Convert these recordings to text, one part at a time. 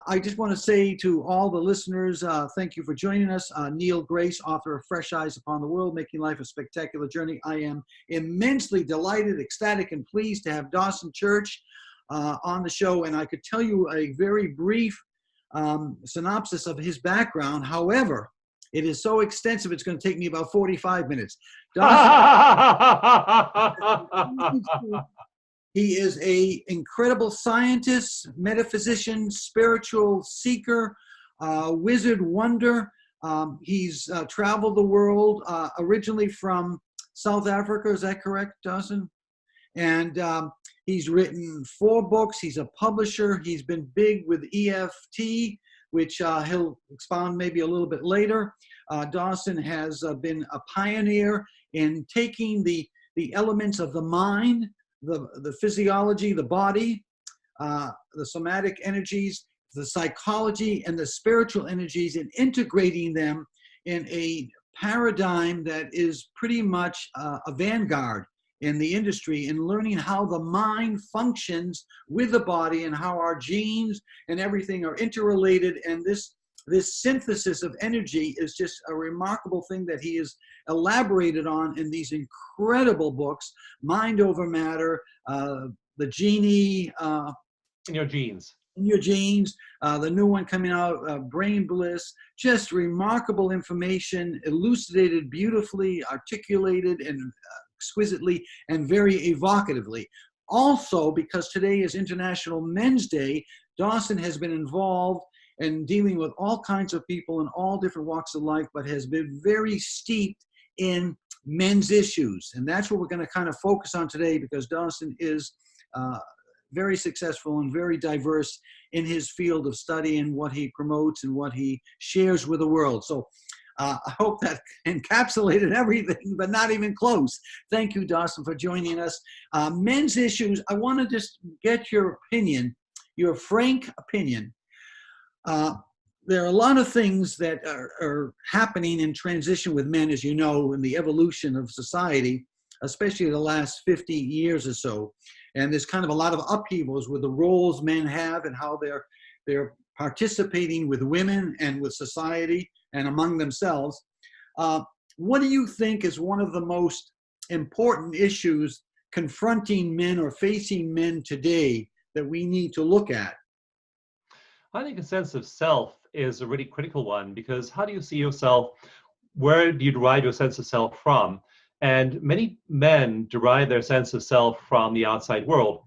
I just want to say to all the listeners, thank you for joining us. Neil Grace, author of Fresh Eyes Upon the World, Making Life a Spectacular Journey. I am immensely delighted, ecstatic, and pleased to have Dawson Church on the show. And I could tell you a very brief synopsis of his background. However, it is so extensive, it's going to take me about 45 minutes. Dawson, he is an incredible scientist, metaphysician, spiritual seeker, wizard wonder. He's traveled the world, originally from South Africa. Is that correct, Dawson? And he's written 4 books. He's a publisher. He's been big with EFT, which he'll expound maybe a little bit later. Dawson has been a pioneer in taking the elements of the mind, the physiology, the body, the somatic energies, the psychology, and the spiritual energies, and integrating them in a paradigm that is pretty much a vanguard in the industry in learning how the mind functions with the body and how our genes and everything are interrelated. And this synthesis of energy is just a remarkable thing that he has elaborated on in these incredible books, Mind Over Matter, the Genie. In Your Genes. In Your Genes, the new one coming out, Brain Bliss. Just remarkable information, elucidated beautifully, articulated, and exquisitely, and very evocatively. Also, because today is International Men's Day, Dawson has been involved and dealing with all kinds of people in all different walks of life, but has been very steeped in men's issues. And that's what we're going to kind of focus on today, because Dawson is very successful and very diverse in his field of study and what he promotes and what he shares with the world. So I hope that encapsulated everything, but not even close. Thank you, Dawson, for joining us. Men's issues, I want to just get your opinion, your frank opinion. There are a lot of things that are happening in transition with men, as you know, in the evolution of society, especially the last 50 years or so. And there's kind of a lot of upheavals with the roles men have and how they're participating with women and with society and among themselves. What do you think is one of the most important issues confronting men or facing men today that we need to look at? I think a sense of self is a really critical one, because how do you see yourself? Where do you derive your sense of self from? And many men derive their sense of self from the outside world.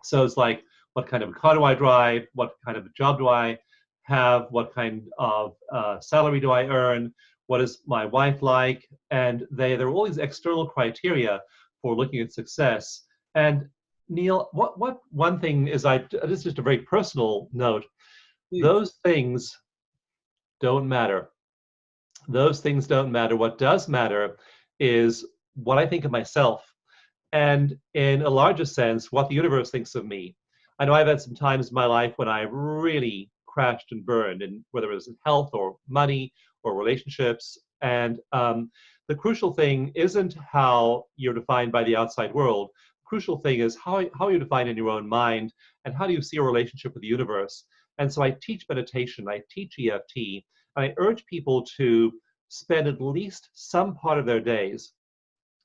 So it's like, what kind of a car do I drive? What kind of a job do I have? What kind of salary do I earn? What is my wife like? And there are all these external criteria for looking at success. And Neil, what one thing is, this is just a very personal note, those things don't matter. Those things don't matter. What does matter is what I think of myself, and in a larger sense, what the universe thinks of me. I know I've had some times in my life when I really crashed and burned, and whether it was in health or money or relationships. And the crucial thing isn't how you're defined by the outside world. The crucial thing is how you're defined in your own mind, and how do you see your relationship with the universe. And so I teach meditation, I teach EFT, and I urge people to spend at least some part of their days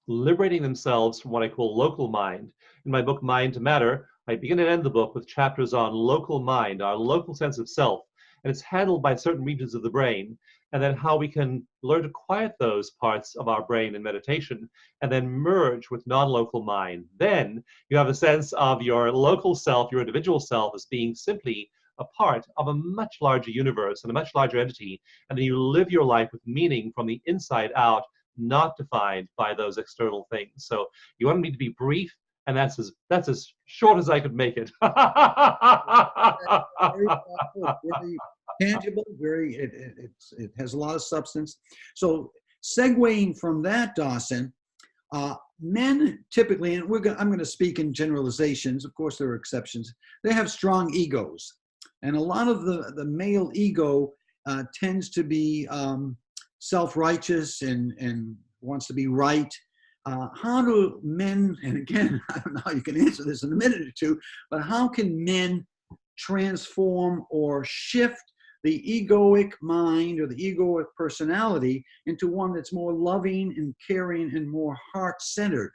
liberating themselves from what I call local mind. In my book, Mind to Matter, I begin and end the book with chapters on local mind, our local sense of self, and it's handled by certain regions of the brain, and then how we can learn to quiet those parts of our brain in meditation, and then merge with non-local mind. Then you have a sense of your local self, your individual self, as being simply a part of a much larger universe and a much larger entity, and then you live your life with meaning from the inside out, not defined by those external things. So you wanted me to be brief, and that's as short as I could make it. Very thoughtful, very tangible, it has a lot of substance. So segueing from that, Dawson, men typically, and I'm going to speak in generalizations, of course there are exceptions, they have strong egos. And a lot of the male ego tends to be self-righteous and wants to be right. How do men, and again, I don't know how you can answer this in a minute or two, but how can men transform or shift the egoic mind or the egoic personality into one that's more loving and caring and more heart-centered?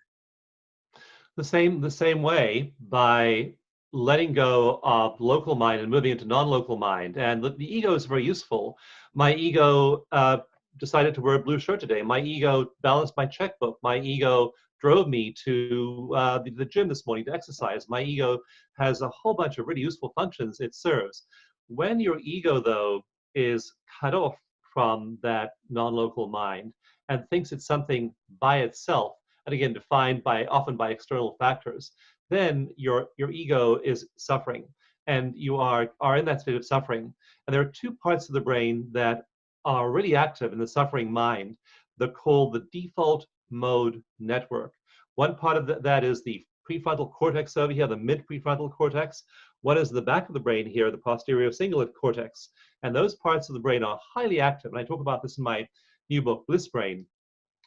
The same way, by letting go of local mind and moving into non-local mind. And the ego is very useful. My ego decided to wear a blue shirt today. My ego balanced my checkbook. My ego drove me to the gym this morning to exercise. My ego has a whole bunch of really useful functions it serves. When your ego, though, is cut off from that non-local mind and thinks it's something by itself, and again defined by often by external factors, then your ego is suffering, and you are in that state of suffering. And there are two parts of the brain that are really active in the suffering mind. They're called the default mode network. One part of that is the prefrontal cortex over here, the mid prefrontal cortex. One is the back of the brain here, the posterior cingulate cortex. And those parts of the brain are highly active. And I talk about this in my new book, Bliss Brain.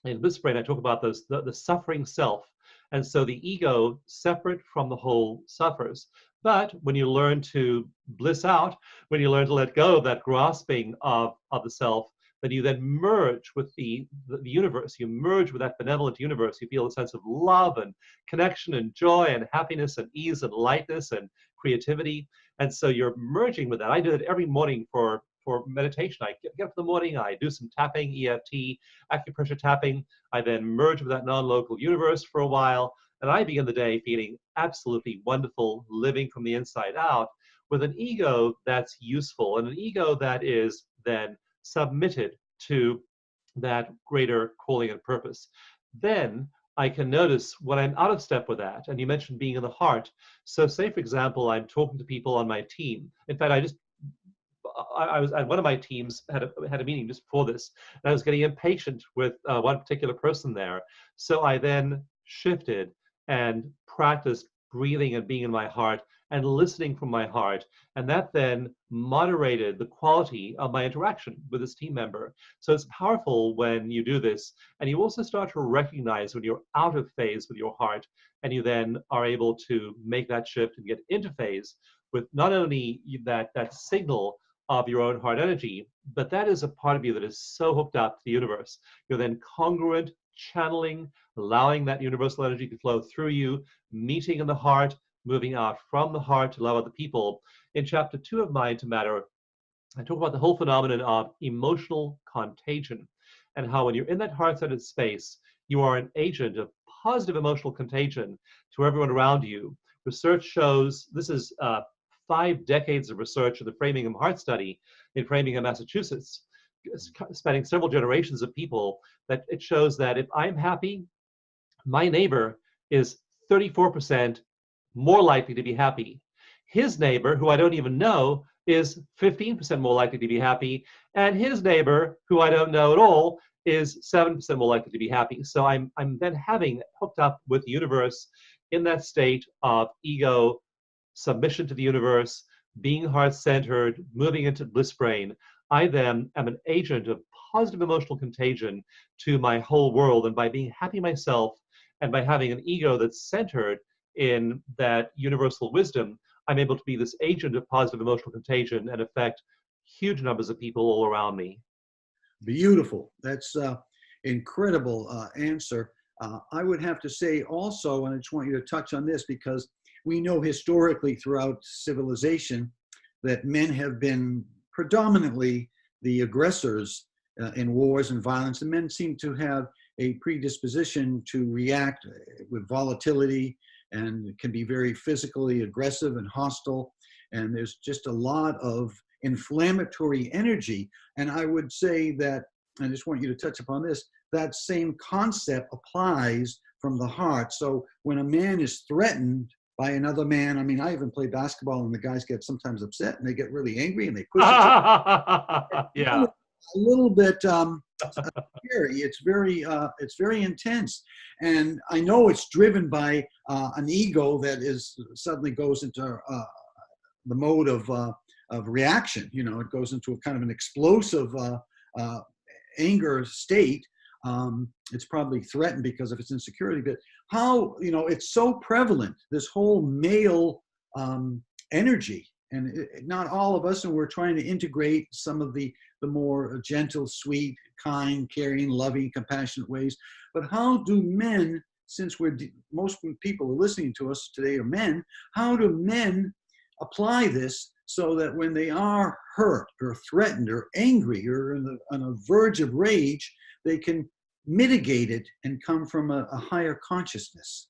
In Bliss Brain, I talk about the suffering self. And so the ego, separate from the whole, suffers. But when you learn to bliss out, when you learn to let go of that grasping of the self, then you then merge with the universe. You merge with that benevolent universe. You feel a sense of love and connection and joy and happiness and ease and lightness and creativity. And so you're merging with that. I do it every morning for meditation. I get up in the morning, I do some tapping, EFT, acupressure tapping. I then merge with that non-local universe for a while, and I begin the day feeling absolutely wonderful, living from the inside out with an ego that's useful and an ego that is then submitted to that greater calling and purpose. Then I can notice when I'm out of step with that. And you mentioned being in the heart. So say, for example, I'm talking to people on my team. In fact, I was at one of my teams, had a meeting just before this, and I was getting impatient with one particular person there. So I then shifted and practiced breathing and being in my heart and listening from my heart. And that then moderated the quality of my interaction with this team member. So it's powerful when you do this. And you also start to recognize when you're out of phase with your heart, and you then are able to make that shift and get into phase with not only that signal of your own heart energy, but that is a part of you that is so hooked up to the universe. You're then congruent, channeling, allowing that universal energy to flow through you, meeting in the heart, moving out from the heart to love other people. In chapter 2 of Mind to Matter, I talk about the whole phenomenon of emotional contagion and how when you're in that heart-centered space, you are an agent of positive emotional contagion to everyone around you. Research shows, this is 5 decades of research of the Framingham Heart Study in Framingham, Massachusetts, spanning several generations of people, that it shows that if I'm happy, my neighbor is 34% more likely to be happy. His neighbor, who I don't even know, is 15% more likely to be happy. And his neighbor, who I don't know at all, is 7% more likely to be happy. So I'm then having hooked up with the universe in that state of ego, submission to the universe, being heart-centered, moving into bliss brain. I then am an agent of positive emotional contagion to my whole world. And by being happy myself and by having an ego that's centered in that universal wisdom, I'm able to be this agent of positive emotional contagion and affect huge numbers of people all around me. Beautiful. That's incredible answer. I would have to say also, and I just want you to touch on this, because we know historically throughout civilization that men have been predominantly the aggressors in wars and violence, and men seem to have a predisposition to react with volatility and can be very physically aggressive and hostile. And there's just a lot of inflammatory energy. And I would say that, I just want you to touch upon this, that same concept applies from the heart. So when a man is threatened by another man, I mean, I even play basketball and the guys get sometimes upset and they get really angry and they push each other. Yeah. A little bit scary. It's very intense. And I know it's driven by an ego that is suddenly goes into the mode of reaction. You know, it goes into a kind of an explosive anger state. It's probably threatened because of its insecurity, but how, you know, it's so prevalent, this whole male energy. and not all of us, and we're trying to integrate some of the more gentle, sweet, kind, caring, loving, compassionate ways. But how do men, since most people are listening to us today are men, how do men apply this so that when they are hurt or threatened or angry or on a verge of rage, they can mitigate it and come from a higher consciousness?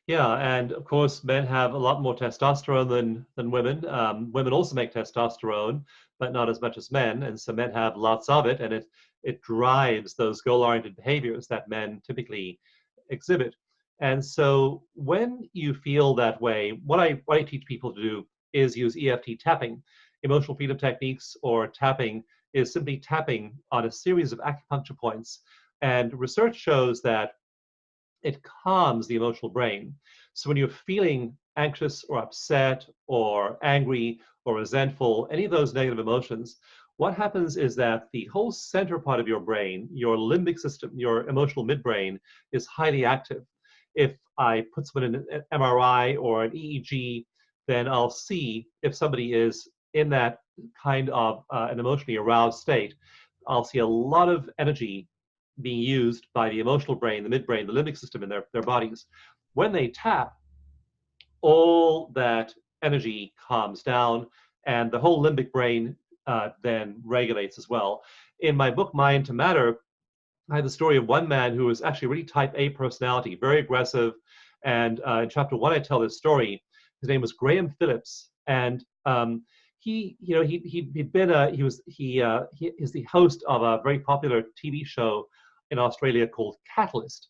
Yeah, and of course, men have a lot more testosterone than women. Women also make testosterone, but not as much as men, and so men have lots of it, and it drives those goal-oriented behaviors that men typically exhibit. And so, when you feel that way, what I teach people to do is use EFT tapping. Emotional freedom techniques, or tapping, is simply tapping on a series of acupuncture points, and research shows that it calms the emotional brain. So when you're feeling anxious or upset or angry or resentful, any of those negative emotions, what happens is that the whole center part of your brain, your limbic system, your emotional midbrain, is highly active. If I put someone in an MRI or an EEG, then I'll see if somebody is in that kind of an emotionally aroused state. I'll see a lot of energy being used by the emotional brain, the midbrain, the limbic system in their bodies. When they tap, all that energy calms down, and the whole limbic brain then regulates as well. In my book, Mind to Matter, I had the story of one man who was actually really type A personality, very aggressive. And in chapter 1, I tell this story. His name was Graham Phillips, and he is the host of a very popular TV show in Australia called Catalyst.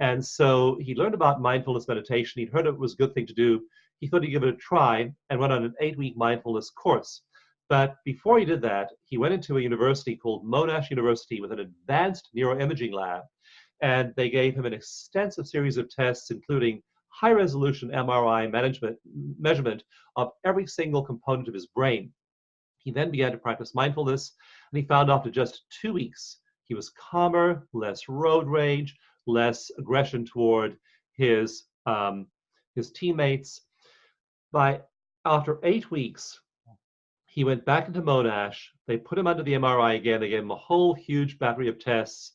And so he learned about mindfulness meditation. He'd heard it was a good thing to do. He thought he'd give it a try and went on an 8-week mindfulness course. But before he did that, he went into a university called Monash University with an advanced neuroimaging lab. And they gave him an extensive series of tests, including high-resolution MRI measurement of every single component of his brain. He then began to practice mindfulness, and he found after just 2 weeks, he was calmer, less road rage, less aggression toward his teammates. After 8 weeks, he went back into Monash. They put him under the MRI again. They gave him a whole huge battery of tests.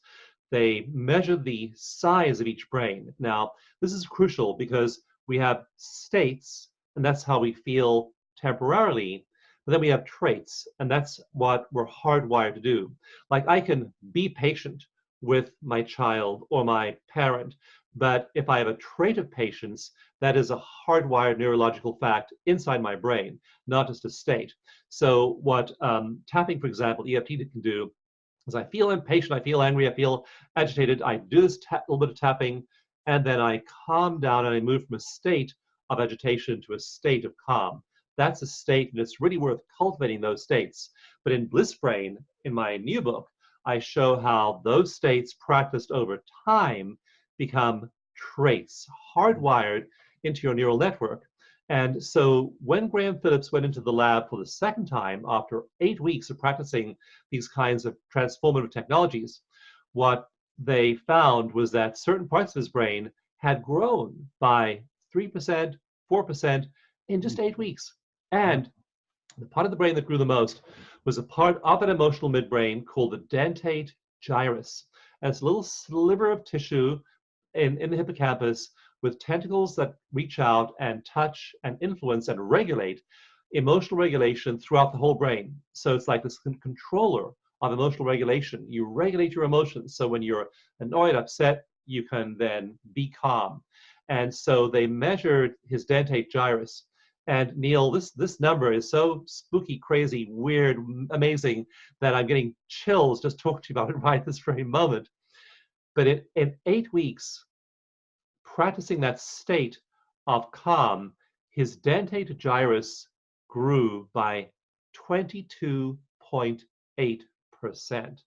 They measured the size of each brain. Now, this is crucial because we have states, and that's how we feel temporarily. But then we have traits, and that's what we're hardwired to do. Like, I can be patient with my child or my parent, but if I have a trait of patience, that is a hardwired neurological fact inside my brain, not just a state. So what tapping, for example, EFT can do is I feel impatient, I feel angry, I feel agitated, I do this little bit of tapping, and then I calm down and I move from a state of agitation to a state of calm. That's a state, and it's really worth cultivating those states. But in Bliss Brain, in my new book, I show how those states practiced over time become traits, hardwired into your neural network. And so when Graham Phillips went into the lab for the second time, after 8 weeks of practicing these kinds of transformative technologies, what they found was that certain parts of his brain had grown by 3%, 4% in just 8 weeks. And the part of the brain that grew the most was a part of an emotional midbrain called the dentate gyrus. And it's a little sliver of tissue in the hippocampus with tentacles that reach out and touch and influence and regulate emotional regulation throughout the whole brain. So it's like this controller of emotional regulation. You regulate your emotions. So when you're annoyed, upset, you can then be calm. And so they measured his dentate gyrus. And Neil, this number is so spooky, crazy, weird, amazing that I'm getting chills just talking to you about it right this very moment. But in 8 weeks, practicing that state of calm, his dentate gyrus grew by 22.8%,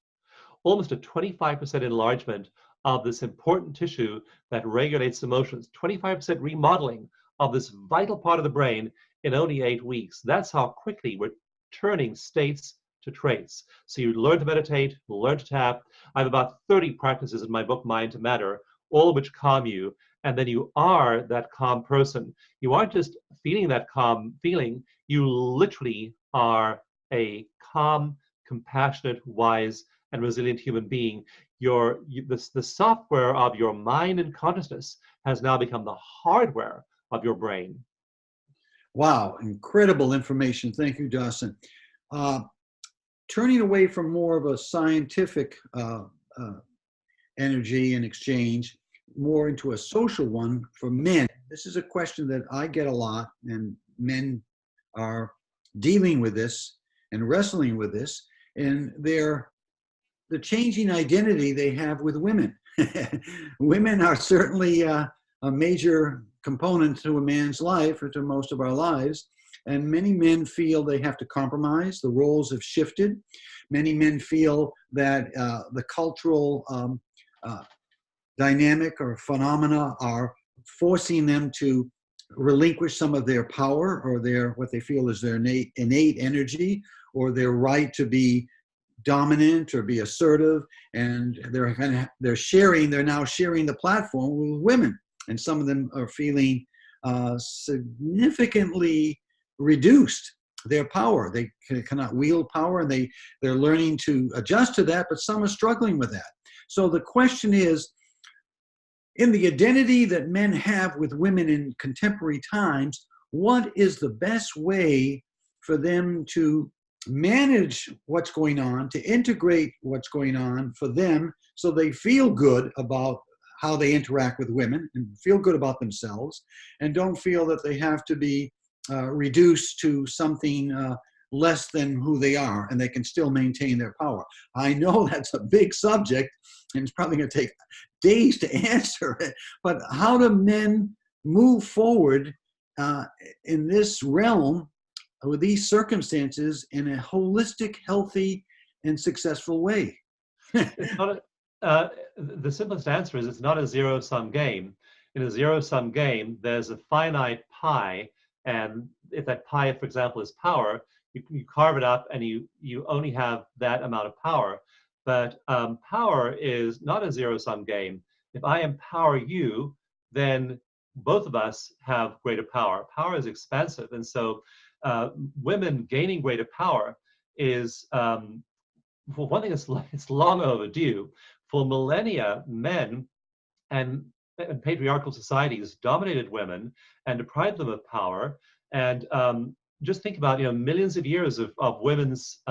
almost a 25% enlargement of this important tissue that regulates emotions, 25% remodeling of this vital part of the brain in only 8 weeks. That's how quickly we're turning states to traits. So you learn to meditate, learn to tap. I have about 30 practices in my book, Mind to Matter, all of which calm you. And then you are that calm person. You aren't just feeling that calm feeling, You literally are a calm, compassionate, wise, and resilient human being. The software of your mind and consciousness has now become the hardware of your brain. Wow, incredible information. Thank you, Dawson. Uh, Turning away from more of a scientific energy and exchange, more into a social one for men. This is a question that I get a lot, and men are dealing with this and wrestling with this, and the changing identity they have with women. Women are certainly a major component to a man's life, or to most of our lives. And many men feel they have to compromise. The roles have shifted. Many men feel that the cultural dynamic or phenomena are forcing them to relinquish some of their power, or their what they feel is their innate energy, or their right to be dominant or be assertive. And they're now sharing the platform with women, and some of them are feeling significantly reduced their power. They cannot wield power, and they're learning to adjust to that, but some are struggling with that. So the question is, in the identity that men have with women in contemporary times, what is the best way for them to manage what's going on, to integrate what's going on for them, so they feel good about how they interact with women and feel good about themselves, and don't feel that they have to be reduced to something less than who they are, and they can still maintain their power? I know that's a big subject, and it's probably going to take days to answer it, but how do men move forward in this realm with these circumstances in a holistic, healthy, and successful way? It's not the simplest answer is it's not a zero-sum game. In a zero-sum game, there's a finite pie, and if that pie, for example, is power, you carve it up and you only have that amount of power. But power is not a zero-sum game. If I empower you, then both of us have greater power. Power is expansive, and so women gaining greater power is, for one thing, it's long overdue. For millennia, men and patriarchal societies dominated women and deprived them of power. And just think about, millions of years of women's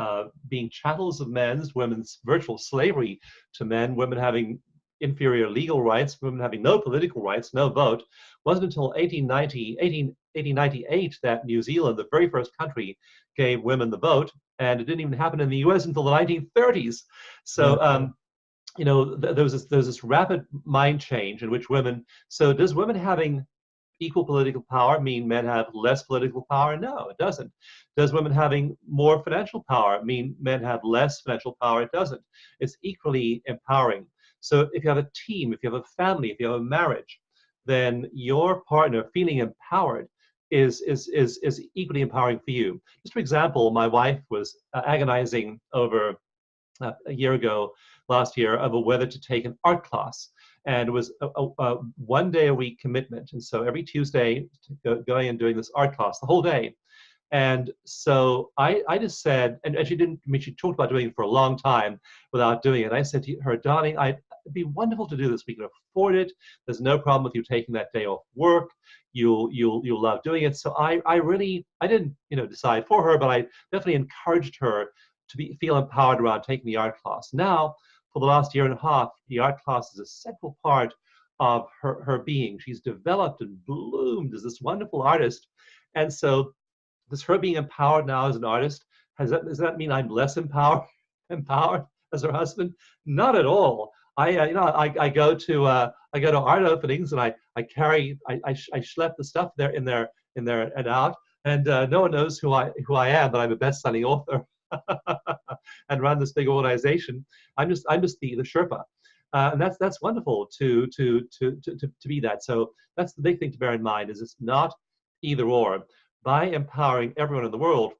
being chattels of men's, women's virtual slavery to men, women having inferior legal rights, women having no political rights, no vote. It wasn't until 1898 that New Zealand, the very first country, gave women the vote, and it didn't even happen in the US until the 1930s. So, there was this rapid mind change in which women, so does women having equal political power mean men have less political power? No, it doesn't. Does women having more financial power mean men have less financial power? It doesn't. It's equally empowering. So if you have a team, if you have a family, if you have a marriage, then your partner feeling empowered is equally empowering for you. Just for example, my wife was agonizing over a year ago, last year, over whether to take an art class. And it was a 1 day a week commitment. And so every Tuesday, going and doing this art class the whole day. And so I just said, and she didn't, I mean, she talked about doing it for a long time without doing it. I said to her, darling, it'd be wonderful to do this. We can afford it. There's no problem with you taking that day off work. You'll love doing it. So I didn't, decide for her, but I definitely encouraged her to feel empowered around taking the art class. Now, for the last year and a half, the art class is a central part of her being. She's developed and bloomed as this wonderful artist. And so does her being empowered now as an artist, does that mean I'm less empowered as her husband? Not at all. I go to art openings, and I schlep the stuff there in there and out, and no one knows who I am, but I'm a best-selling author and run this big organization. I'm just the Sherpa, and that's wonderful to be that. So that's the big thing to bear in mind, is it's not either or. By empowering everyone in the world,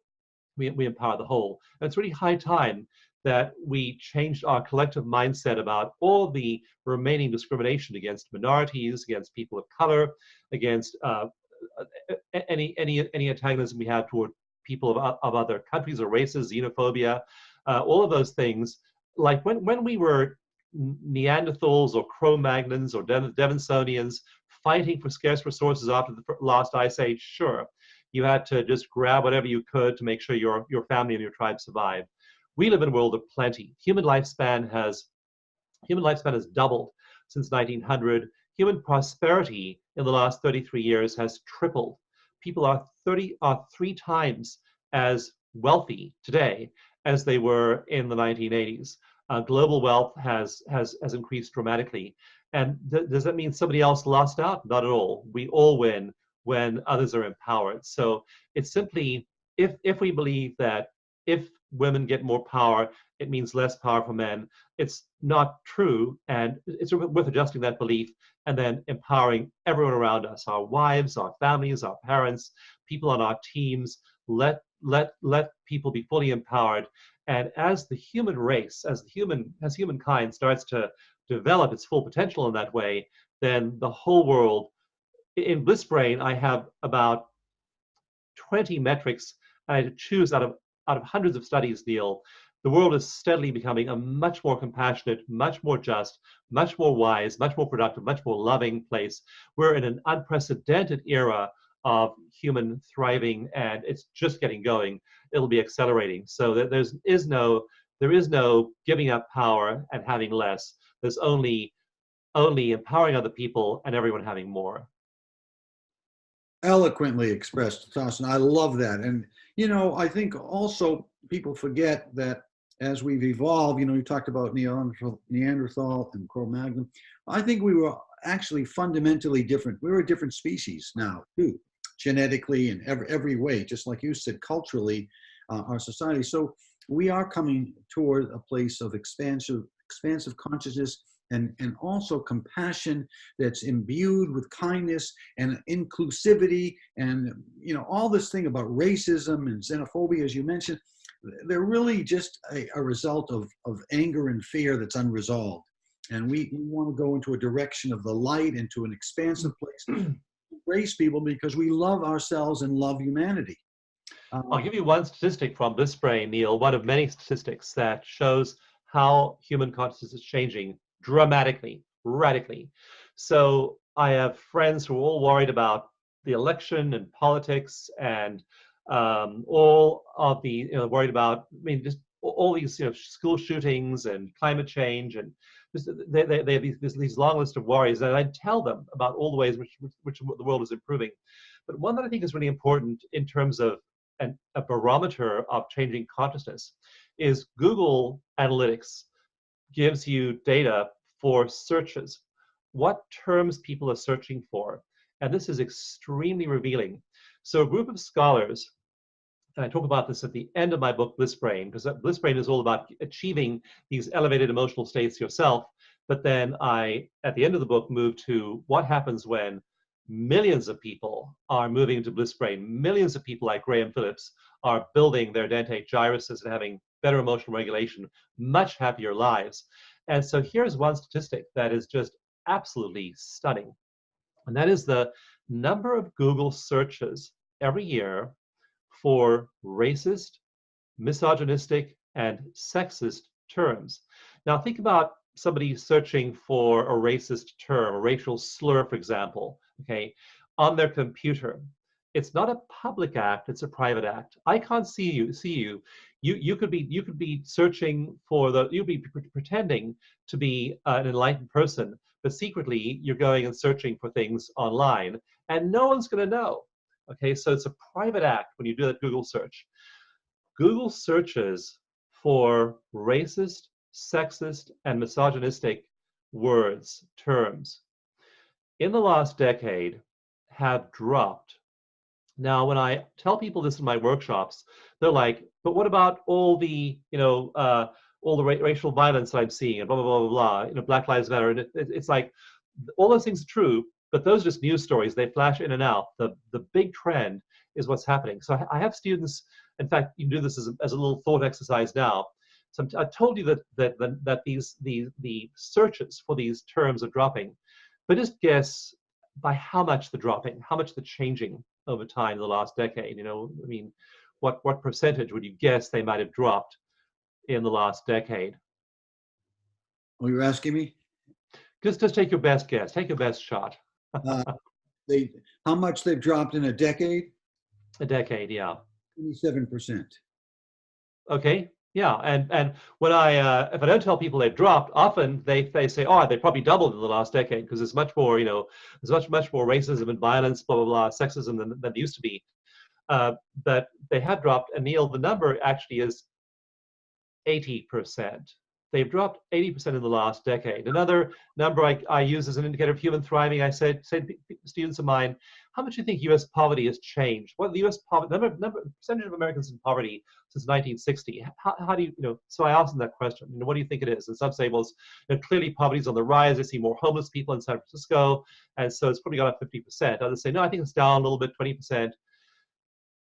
we empower the whole. And it's really high time that we changed our collective mindset about all the remaining discrimination against minorities, against people of color, against any antagonism we have toward people of other countries or races, xenophobia, all of those things. Like when we were Neanderthals or Cro-Magnons or Denisonians fighting for scarce resources after the last ice age, sure, you had to just grab whatever you could to make sure your family and your tribe survived. We live in a world of plenty. Human lifespan has doubled since 1900. Human prosperity in the last 33 years has tripled. People are 3 times as wealthy today as they were in the 1980s. Global wealth has increased dramatically. And does that mean somebody else lost out? Not at all. We all win when others are empowered. So it's simply, if we believe that if women get more power, it means less power for men, it's not true. And it's worth adjusting that belief and then empowering everyone around us, our wives, our families, our parents, people on our teams. Let people be fully empowered. And as the human race, as humankind starts to develop its full potential in that way, then the whole world, in Bliss Brain, I have about 20 metrics I had to choose out of hundreds of studies, Neil. The world is steadily becoming a much more compassionate, much more just, much more wise, much more productive, much more loving place. We're in an unprecedented era of human thriving, and it's just getting going. It'll be accelerating. So there is no giving up power and having less. There's only empowering other people and everyone having more. Eloquently expressed, Dawson. I love that. And, I think also people forget that as we've evolved, you talked about Neanderthal and Cro-Magnon. I think we were actually fundamentally different. We're a different species now, too, genetically and every way, just like you said, culturally, our society. So we are coming toward a place of expansive consciousness, and also compassion that's imbued with kindness and inclusivity, and all this thing about racism and xenophobia, as you mentioned, they're really just a result of anger and fear that's unresolved. And we want to go into a direction of the light, into an expansive place, embrace people because we love ourselves and love humanity. I'll give you one statistic from Bliss Brain, Neil, one of many statistics that shows how human consciousness is changing dramatically, radically. So I have friends who are all worried about the election and politics and all of the, worried about, just all these, school shootings and climate change, and just, they have these long list of worries, and I tell them about all the ways which the world is improving. But one that I think is really important in terms of a barometer of changing consciousness is Google Analytics gives you data for searches, what terms people are searching for. And this is extremely revealing. So a group of scholars, and I talk about this at the end of my book, Bliss Brain, because Bliss Brain is all about achieving these elevated emotional states yourself. But then I, at the end of the book, move to what happens when millions of people are moving into Bliss Brain. Millions of people like Graham Phillips are building their dentate gyruses and having better emotional regulation, much happier lives. And so here's one statistic that is just absolutely stunning. And that is the number of Google searches every year for racist, misogynistic, and sexist terms. Now think about somebody searching for a racist term, a racial slur, for example, okay, on their computer. It's not a public act, it's a private act. I can't see you. You could be searching for you'd be pretending to be an enlightened person, but secretly you're going and searching for things online, and no one's going to know. Okay, so it's a private act when you do that Google search. Google searches for racist, sexist, and misogynistic words, terms, in the last decade have dropped. Now, when I tell people this in my workshops, they're like, but what about all the, all the racial violence that I'm seeing and blah, blah, blah, blah, blah, Black Lives Matter. And it's like, all those things are true, but those are just news stories. They flash in and out. The big trend is what's happening. So I have students, in fact, you can do this as a little thought exercise now. So I told you that the searches for these terms are dropping, but just guess by how much they're dropping, how much they're changing over time in the last decade. what percentage would you guess they might have dropped in the last decade? Oh, you're asking me? Just take your best guess. Take your best shot. Uh, they, how much they've dropped in a decade? A decade, yeah. 27%. Okay, yeah. And when if I don't tell people they've dropped, often they say, oh, they probably doubled in the last decade because there's much more, there's much more racism and violence, blah blah blah, sexism than there used to be. But they have dropped, and Neil, the number actually is 80%. They've dropped 80% in the last decade. Another number I use as an indicator of human thriving, I said to students of mine, how much do you think U.S. poverty has changed? What the U.S. poverty, percentage of Americans in poverty since 1960? How do you, so I asked them that question, what do you think it is? And some say, well, clearly poverty's on the rise. I see more homeless people in San Francisco, and so it's probably gone up 50%. Others say, no, I think it's down a little bit, 20%.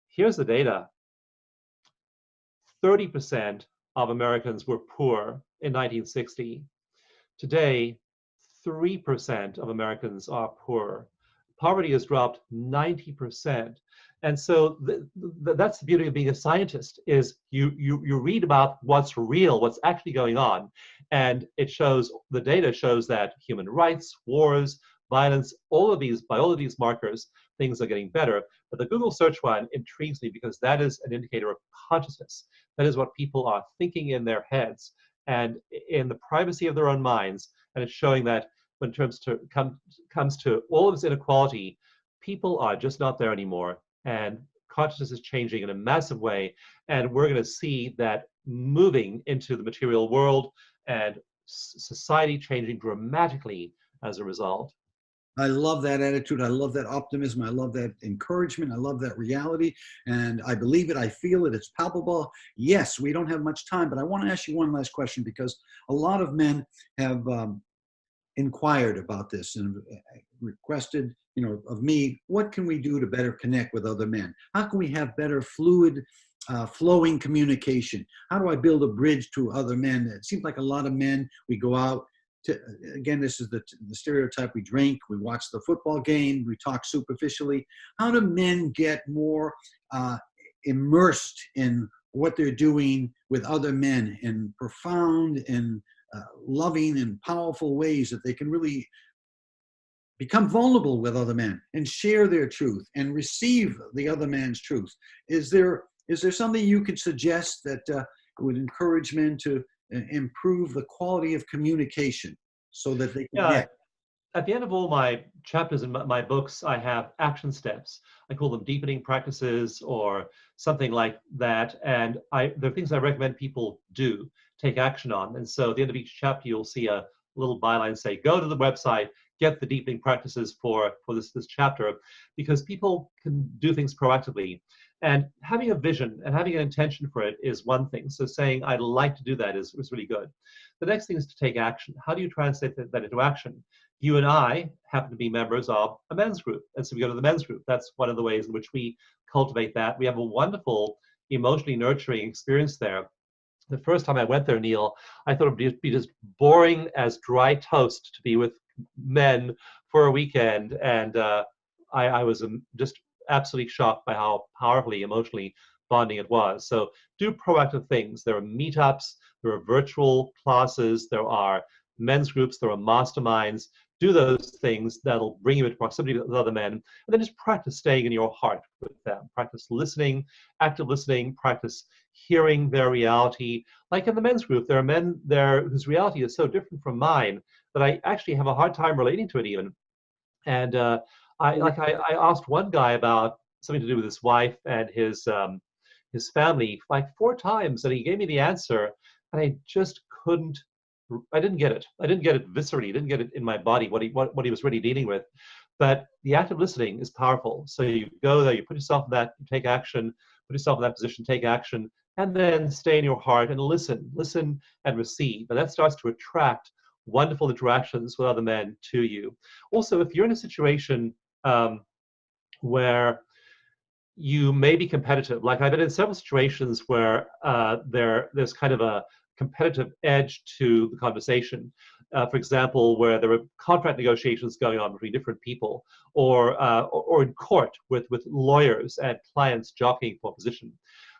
Here's the data. 30% of Americans were poor in 1960. Today, 3% of Americans are poor. Poverty has dropped 90%. And so that's the beauty of being a scientist, is you read about what's real, what's actually going on. And it shows, the data shows that human rights, wars, violence, by all of these markers, things are getting better. But the Google search one intrigues me because that is an indicator of consciousness. That is what people are thinking in their heads and in the privacy of their own minds. And it's showing that when it comes to all of this inequality, people are just not there anymore. And consciousness is changing in a massive way. And we're going to see that moving into the material world and society changing dramatically as a result. I love that attitude. I love that optimism. I love that encouragement. I love that reality. And I believe it. I feel it. It's palpable. Yes, we don't have much time, but I want to ask you one last question, because a lot of men have inquired about this and requested, of me, what can we do to better connect with other men? How can we have better fluid, flowing communication? How do I build a bridge to other men? It seems like a lot of men, we go out, again, this is the stereotype. We drink, we watch the football game, we talk superficially. How do men get more immersed in what they're doing with other men in profound and loving and powerful ways that they can really become vulnerable with other men and share their truth and receive the other man's truth? Is there something you could suggest that would encourage men to improve the quality of communication so that they can get? At the end of all my chapters in my books, I have action steps. I call them deepening practices or something like that. And there are things I recommend people do, take action on. And so at the end of each chapter, you'll see a little byline say, go to the website, get the deepening practices for this chapter, because people can do things proactively. And having a vision and having an intention for it is one thing. So saying, I'd like to do that is really good. The next thing is to take action. How do you translate that into action? You and I happen to be members of a men's group. And so we go to the men's group. That's one of the ways in which we cultivate that. We have a wonderful, emotionally nurturing experience there. The first time I went there, Neil, I thought it would be just boring as dry toast to be with men for a weekend. And I was just absolutely shocked by how powerfully, emotionally bonding it was. So do proactive things. There are meetups, there are virtual classes, there are men's groups, there are masterminds. Do those things that'll bring you into proximity with other men, and then just practice staying in your heart with them. Practice listening, active listening, practice hearing their reality. Like in the men's group, there are men there whose reality is so different from mine that I actually have a hard time relating to it even. And I asked one guy about something to do with his wife and his family like 4 times, and he gave me the answer, and I just couldn't. I didn't get it. I didn't get it viscerally. I didn't get it in my body what he was really dealing with. But the active listening is powerful. So you go there, you put yourself in that, you take action, put yourself in that position, take action, and then stay in your heart and listen and receive. And that starts to attract wonderful interactions with other men to you. Also, if you're in a situation where you may be competitive, like I've been in several situations where there's kind of a competitive edge to the conversation. For example, where there are contract negotiations going on between different people, or in court with lawyers and clients jockeying for position.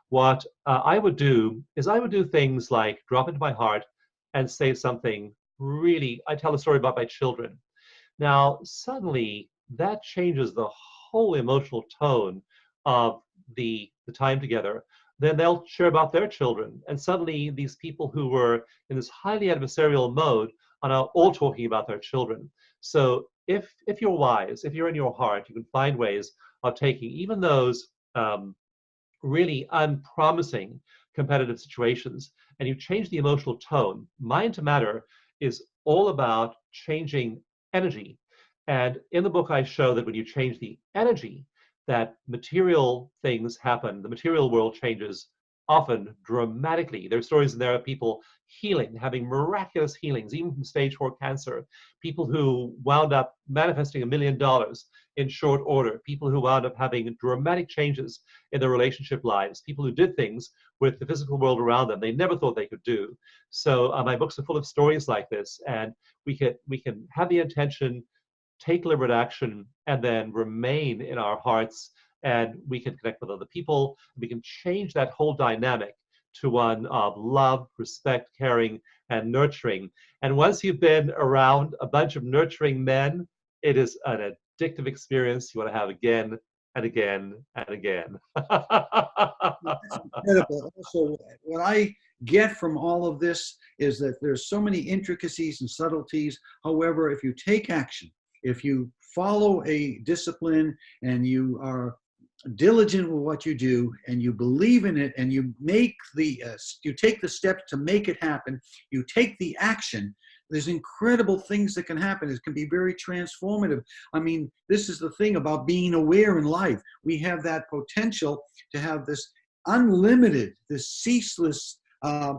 What I would do is I would do things like drop into my heart and say something really. I tell a story about my children. Now, suddenly, that changes the whole emotional tone of the time together. Then they'll share about their children. And suddenly, these people who were in this highly adversarial mode are now all talking about their children. So if you're wise, if you're in your heart, you can find ways of taking even those really unpromising competitive situations, and you change the emotional tone. Mind to Matter is all about changing energy. And in the book, I show that when you change the energy, that material things happen. The material world changes often dramatically. There are stories in there of people healing, having miraculous healings, even from stage 4 cancer, people who wound up manifesting $1 million in short order, people who wound up having dramatic changes in their relationship lives, people who did things with the physical world around them they never thought they could do. So my books are full of stories like this, and we can have the intention, take deliberate action, and then remain in our hearts, and we can connect with other people. We can change that whole dynamic to one of love, respect, caring, and nurturing. And once you've been around a bunch of nurturing men, it is an addictive experience you want to have again and again and again. That's incredible. Also, what I get from all of this is that there's so many intricacies and subtleties. However, if you take action, if you follow a discipline and you are diligent with what you do and you believe in it and you make you take the steps to make it happen, you take the action, there's incredible things that can happen. It can be very transformative. I mean, this is the thing about being aware in life. We have that potential to have this unlimited, this ceaseless a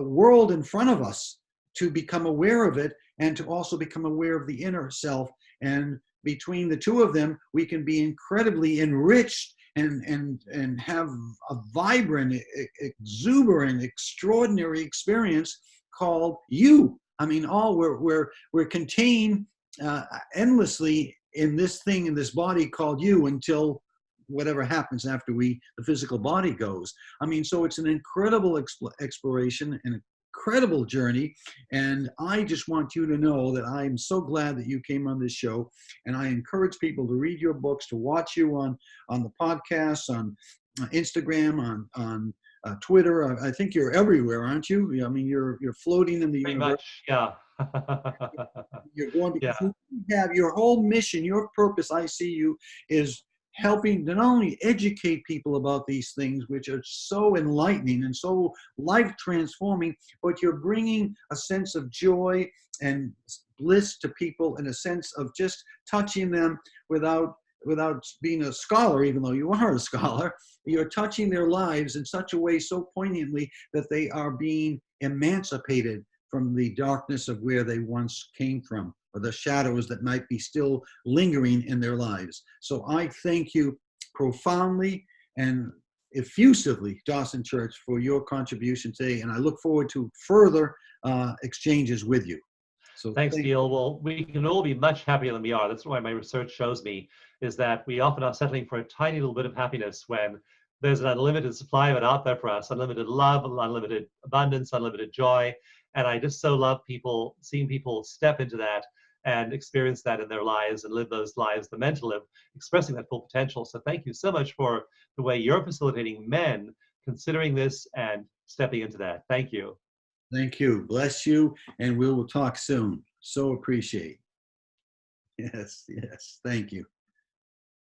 world in front of us, to become aware of it and to also become aware of the inner self. And between the two of them, we can be incredibly enriched and have a vibrant, exuberant, extraordinary experience called you. I mean, we're contained endlessly in this thing, in this body called you, until whatever happens after the physical body goes. I mean, so it's an incredible exploration and incredible journey. And I just want you to know that I'm so glad that you came on this show. And I encourage people to read your books, to watch you on the podcasts, on Instagram, on Twitter. I think you're everywhere, aren't you? I mean, you're floating in the Pretty universe. much, yeah. You're going, Yeah. because you have your whole mission, your purpose, I see you, is helping to not only educate people about these things, which are so enlightening and so life transforming, but you're bringing a sense of joy and bliss to people, in a sense of just touching them without being a scholar, even though you are a scholar. You're touching their lives in such a way, so poignantly, that they are being emancipated from the darkness of where they once came from, or the shadows that might be still lingering in their lives. So I thank you profoundly and effusively, Dawson Church, for your contribution today, and I look forward to further exchanges with you. So Thanks, Neil. Well, we can all be much happier than we are. That's why my research shows me is that we often are settling for a tiny little bit of happiness when there's an unlimited supply of it out there for us, unlimited love, unlimited abundance, unlimited joy. And I just so love seeing people step into that and experience that in their lives and live those lives they're meant to live, expressing that full potential. So thank you so much for the way you're facilitating men considering this and stepping into that. Thank you. Thank you. Bless you. And we will talk soon. So appreciate. Yes, yes. Thank you.